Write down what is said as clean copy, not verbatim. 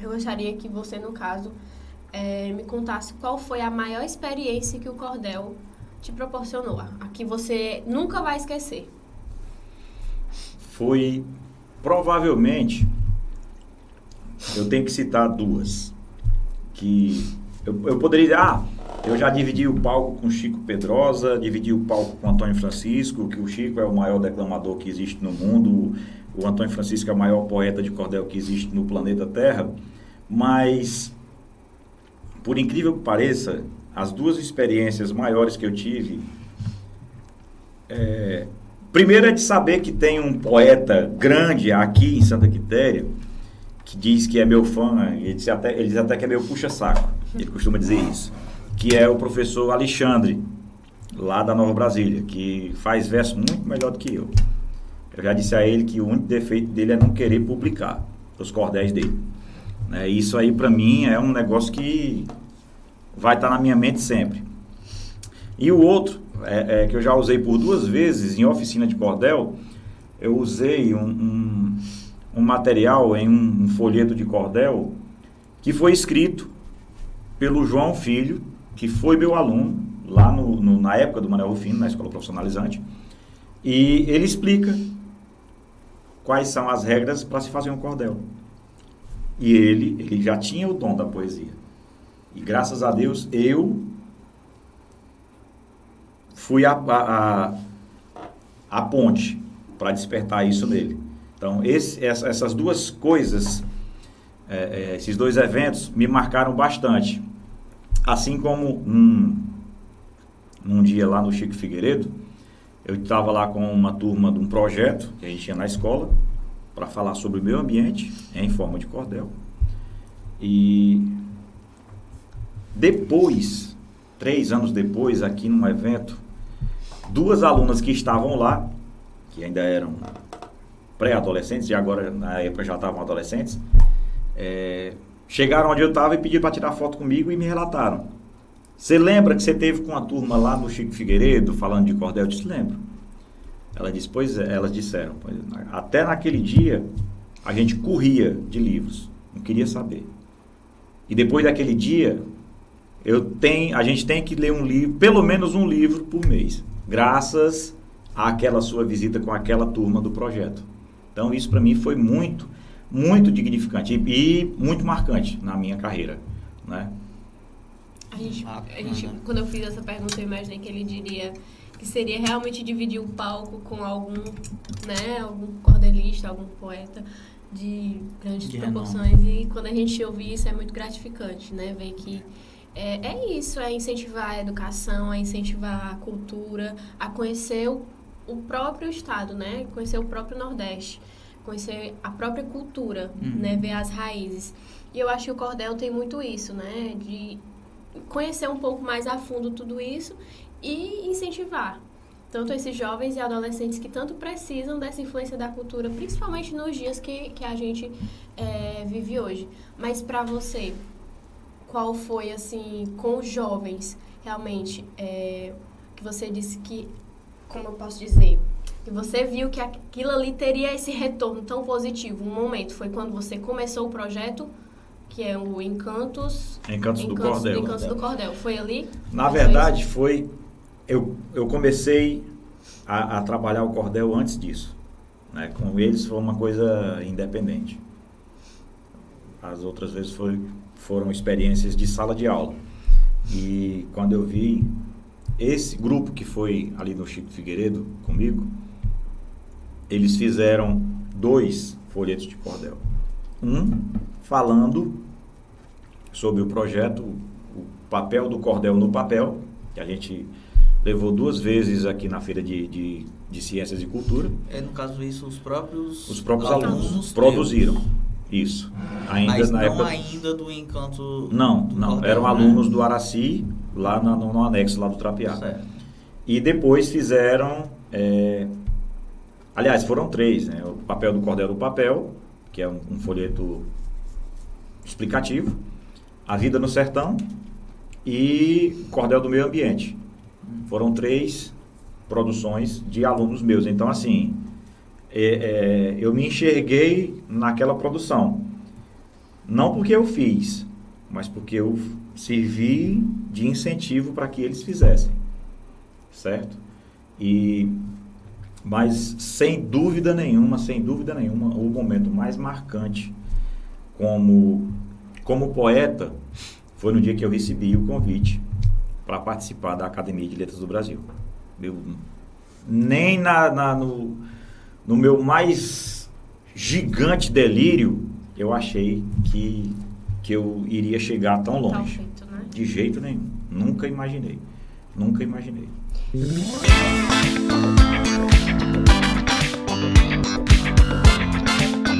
eu gostaria que você, no caso, me contasse qual foi a maior experiência que o cordel te proporcionou, a que você nunca vai esquecer. Foi, provavelmente, eu tenho que citar duas, que eu poderia dizer, eu já dividi o palco com Chico Pedrosa, dividi o palco com Antônio Francisco, que o Chico é o maior declamador que existe no mundo, o Antônio Francisco é o maior poeta de cordel que existe no planeta Terra, mas, por incrível que pareça, as duas experiências maiores que eu tive, primeiro é de saber que tem um poeta grande aqui em Santa Quitéria, que diz que é meu fã, ele diz até que é meu puxa-saco, ele costuma dizer isso, que é o professor Alexandre, lá da Nova Brasília, que faz verso muito melhor do que eu. Eu já disse a ele que o único defeito dele é não querer publicar os cordéis dele. Isso aí pra mim é um negócio que vai estar na minha mente sempre. E o outro, que eu já usei por 2 vezes em oficina de cordel, eu usei um material em um folheto de cordel que foi escrito pelo João Filho, que foi meu aluno lá na época do Manuel Rufino, na escola profissionalizante, e ele explica quais são as regras para se fazer um cordel. E ele já tinha o dom da poesia. E graças a Deus eu fui a ponte para despertar isso nele. Então, essas duas coisas, esses dois eventos me marcaram bastante. Assim como num dia lá no Chico Figueiredo, eu estava lá com uma turma de um projeto que a gente tinha na escola para falar sobre o meio ambiente em forma de cordel. E depois, 3 anos depois, aqui num evento, 2 alunas que estavam lá, que ainda eram pré-adolescentes, e agora na época já estavam adolescentes, chegaram onde eu estava e pediram para tirar foto comigo e me relataram. Você lembra que você teve com a turma lá no Chico Figueiredo, falando de cordel? Eu disse, lembro. Elas disseram, até naquele dia a gente corria de livros, não queria saber. E depois daquele dia, a gente tem que ler um livro, pelo menos um livro por mês, graças àquela sua visita com aquela turma do projeto. Então isso para mim foi muito, muito dignificante e muito marcante na minha carreira, né? Quando eu fiz essa pergunta, eu imaginei que ele diria que seria realmente dividir o palco com algum cordelista, algum poeta de grandes proporções. E quando a gente ouve isso, é muito gratificante, né? Ver que isso, é incentivar a educação, é incentivar a cultura, a conhecer o próprio estado, né? Conhecer o próprio Nordeste, conhecer a própria cultura, né? Ver as raízes. E eu acho que o cordel tem muito isso, né? De conhecer um pouco mais a fundo tudo isso e incentivar tanto esses jovens e adolescentes que tanto precisam dessa influência da cultura, principalmente nos dias que a gente vive hoje. Mas para você, qual foi, assim, com os jovens, realmente, que você disse que, como eu posso dizer, que você viu que aquilo ali teria esse retorno tão positivo? Um momento foi quando você começou o projeto, que é o Encantos do Cordel. Foi ali? Na verdade, eu comecei a trabalhar o cordel antes disso, né? Com eles foi uma coisa independente. As outras vezes foram experiências de sala de aula. E quando eu vi esse grupo que foi ali no Chico Figueiredo comigo, eles fizeram 2 folhetos de cordel. Um falando sobre o projeto, o papel do cordel no papel, que a gente levou 2 vezes aqui na Feira de Ciências e Cultura. No caso isso, os próprios alunos produziram isso. Mas não ainda do Encanto Não, do Cordel, eram né? alunos do Araci, lá no anexo lá do Trapiá. Certo. E depois fizeram, aliás, foram 3, né? O papel do cordel no papel, que é um folheto explicativo, A Vida no Sertão e Cordel do Meio Ambiente. Foram 3 produções de alunos meus. Então, assim, eu me enxerguei naquela produção. Não porque eu fiz, mas porque eu servi de incentivo para que eles fizessem, certo? Mas sem dúvida nenhuma, o momento mais marcante como poeta foi no dia que eu recebi o convite para participar da Academia de Letras do Brasil. Nem no meu mais gigante delírio eu achei que eu iria chegar tão longe. Jeito, né? De jeito nenhum. Nunca imaginei.